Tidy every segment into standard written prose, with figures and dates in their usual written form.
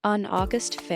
On August 5,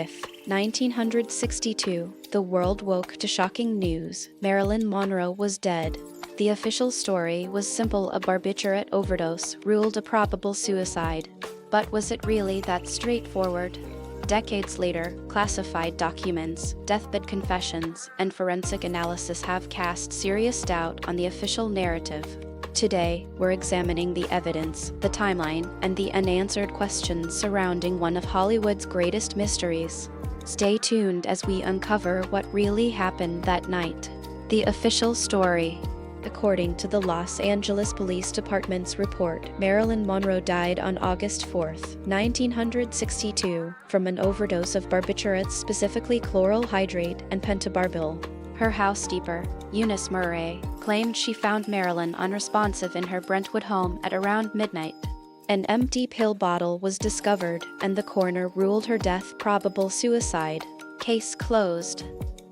1962, the world woke to shocking news. Marilyn Monroe was dead. The official story was simple: a barbiturate overdose ruled a probable suicide. But was it really that straightforward? Decades later, classified documents, deathbed confessions, and forensic analysis have cast serious doubt on the official narrative. Today, we're examining the evidence, the timeline, and the unanswered questions surrounding one of Hollywood's greatest mysteries. Stay tuned as we uncover what really happened that night. The official story. According to the Los Angeles Police Department's report, Marilyn Monroe died on August 4, 1962, from an overdose of barbiturates, specifically chloral hydrate and pentobarbital. Her housekeeper, Eunice Murray, claimed she found Marilyn unresponsive in her Brentwood home at around midnight. An empty pill bottle was discovered, and the coroner ruled her death probable suicide. Case closed.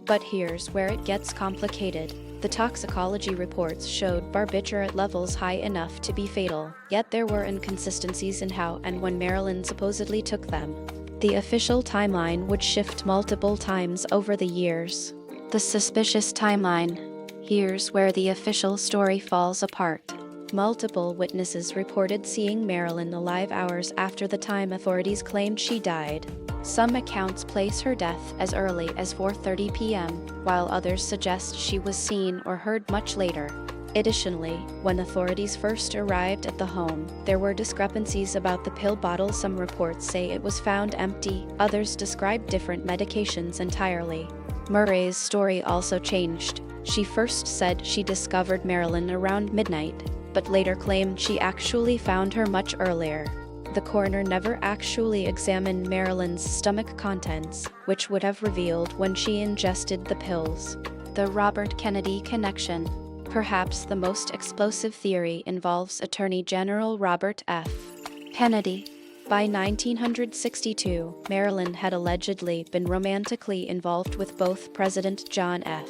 But here's where it gets complicated. The toxicology reports showed barbiturate levels high enough to be fatal, yet there were inconsistencies in how and when Marilyn supposedly took them. The official timeline would shift multiple times over the years. The suspicious timeline. Here's where the official story falls apart. Multiple witnesses reported seeing Marilyn alive hours after the time authorities claimed she died. Some accounts place her death as early as 4:30 p.m., while others suggest she was seen or heard much later. Additionally, when authorities first arrived at the home, there were discrepancies about the pill bottle. Some reports say it was found empty, others describe different medications entirely. Murray's story also changed. She first said she discovered Marilyn around midnight, but later claimed she actually found her much earlier. The coroner never actually examined Marilyn's stomach contents, which would have revealed when she ingested the pills. The Robert Kennedy connection. Perhaps the most explosive theory involves Attorney General Robert F. Kennedy. By 1962, Marilyn had allegedly been romantically involved with both President John F.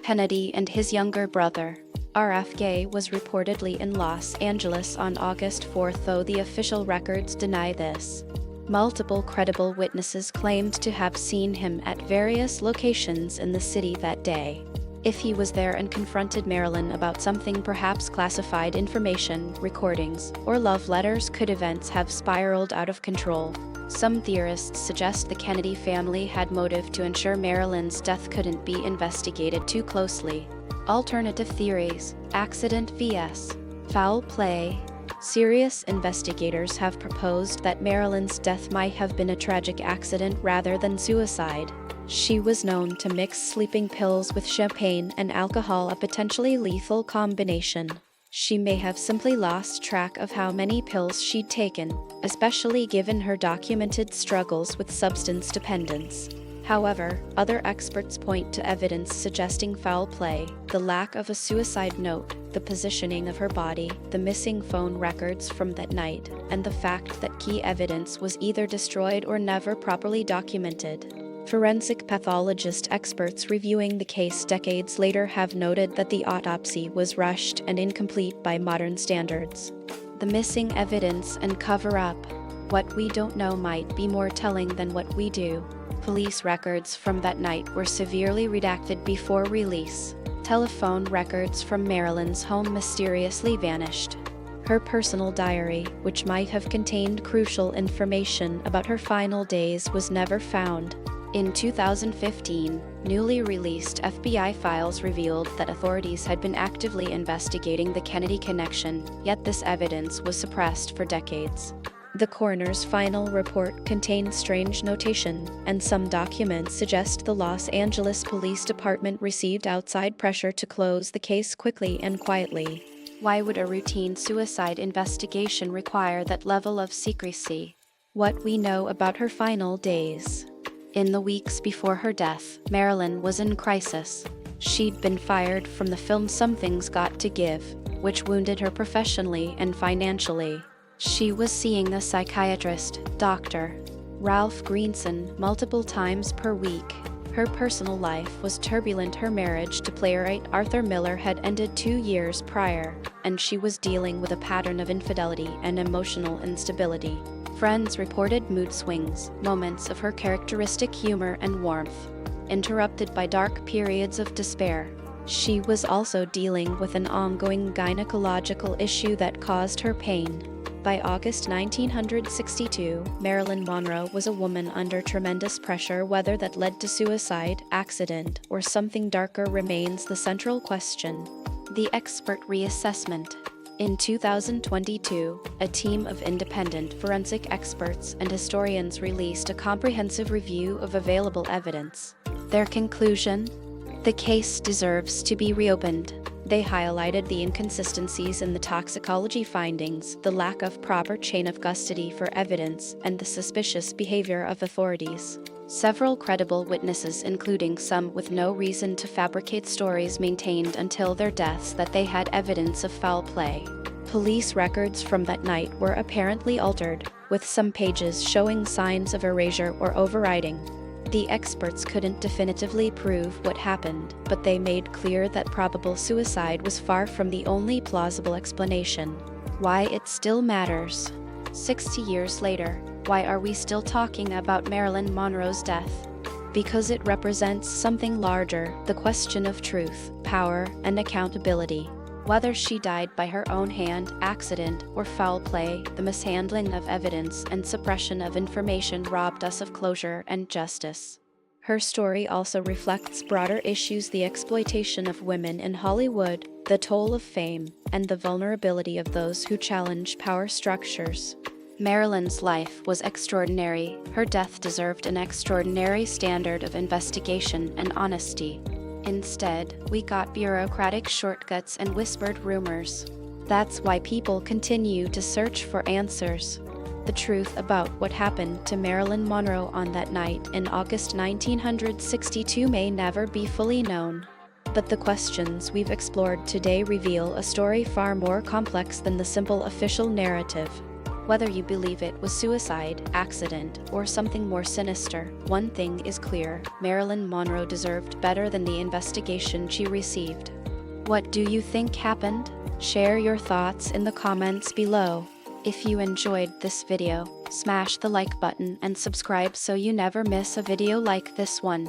Kennedy and his younger brother. RFK was reportedly in Los Angeles on August 4, though the official records deny this. Multiple credible witnesses claimed to have seen him at various locations in the city that day. If he was there and confronted Marilyn about something, perhaps classified information, recordings, or love letters, could events have spiraled out of control? Some theorists suggest the Kennedy family had motive to ensure Marilyn's death couldn't be investigated too closely. Alternative theories. Accident vs. foul play. Serious investigators have proposed that Marilyn's death might have been a tragic accident rather than suicide. She was known to mix sleeping pills with champagne and alcohol, a potentially lethal combination. She may have simply lost track of how many pills she'd taken, especially given her documented struggles with substance dependence. However, other experts point to evidence suggesting foul play: the lack of a suicide note, the positioning of her body, the missing phone records from that night, and the fact that key evidence was either destroyed or never properly documented. Forensic pathologist experts reviewing the case decades later have noted that the autopsy was rushed and incomplete by modern standards. The missing evidence and cover-up. What we don't know might be more telling than what we do. Police records from that night were severely redacted before release. Telephone records from Marilyn's home mysteriously vanished. Her personal diary, which might have contained crucial information about her final days, was never found. In 2015, newly released FBI files revealed that authorities had been actively investigating the Kennedy connection, yet this evidence was suppressed for decades. The coroner's final report contained strange notation, and some documents suggest the Los Angeles Police Department received outside pressure to close the case quickly and quietly. Why would a routine suicide investigation require that level of secrecy? What we know about her final days. In the weeks before her death, Marilyn was in crisis. She'd been fired from the film Something's Got to Give, which wounded her professionally and financially. She was seeing the psychiatrist, Dr. Ralph Greenson, multiple times per week. Her personal life was turbulent. Her marriage to playwright Arthur Miller had ended 2 years prior, and she was dealing with a pattern of infidelity and emotional instability. Friends reported mood swings, moments of her characteristic humor and warmth, interrupted by dark periods of despair. She was also dealing with an ongoing gynecological issue that caused her pain. By August 1962, Marilyn Monroe was a woman under tremendous pressure. Whether that led to suicide, accident, or something darker remains the central question. The expert reassessment. In 2022, a team of independent forensic experts and historians released a comprehensive review of available evidence. Their conclusion? The case deserves to be reopened. They highlighted the inconsistencies in the toxicology findings, the lack of proper chain of custody for evidence, and the suspicious behavior of authorities. Several credible witnesses, including some with no reason to fabricate stories, maintained until their deaths that they had evidence of foul play. Police records from that night were apparently altered, with some pages showing signs of erasure or overwriting. The experts couldn't definitively prove what happened, but they made clear that probable suicide was far from the only plausible explanation. Why it still matters. 60 years later, why are we still talking about Marilyn Monroe's death? Because it represents something larger, the question of truth, power, and accountability. Whether she died by her own hand, accident, or foul play, the mishandling of evidence and suppression of information robbed us of closure and justice. Her story also reflects broader issues: the exploitation of women in Hollywood, the toll of fame, and the vulnerability of those who challenge power structures. Marilyn's life was extraordinary. Her death deserved an extraordinary standard of investigation and honesty. Instead, we got bureaucratic shortcuts and whispered rumors. That's why people continue to search for answers. The truth about what happened to Marilyn Monroe on that night in August 1962 may never be fully known. But the questions we've explored today reveal a story far more complex than the simple official narrative. Whether you believe it was suicide, accident, or something more sinister, one thing is clear: Marilyn Monroe deserved better than the investigation she received. What do you think happened? Share your thoughts in the comments below. If you enjoyed this video, smash the like button and subscribe so you never miss a video like this one.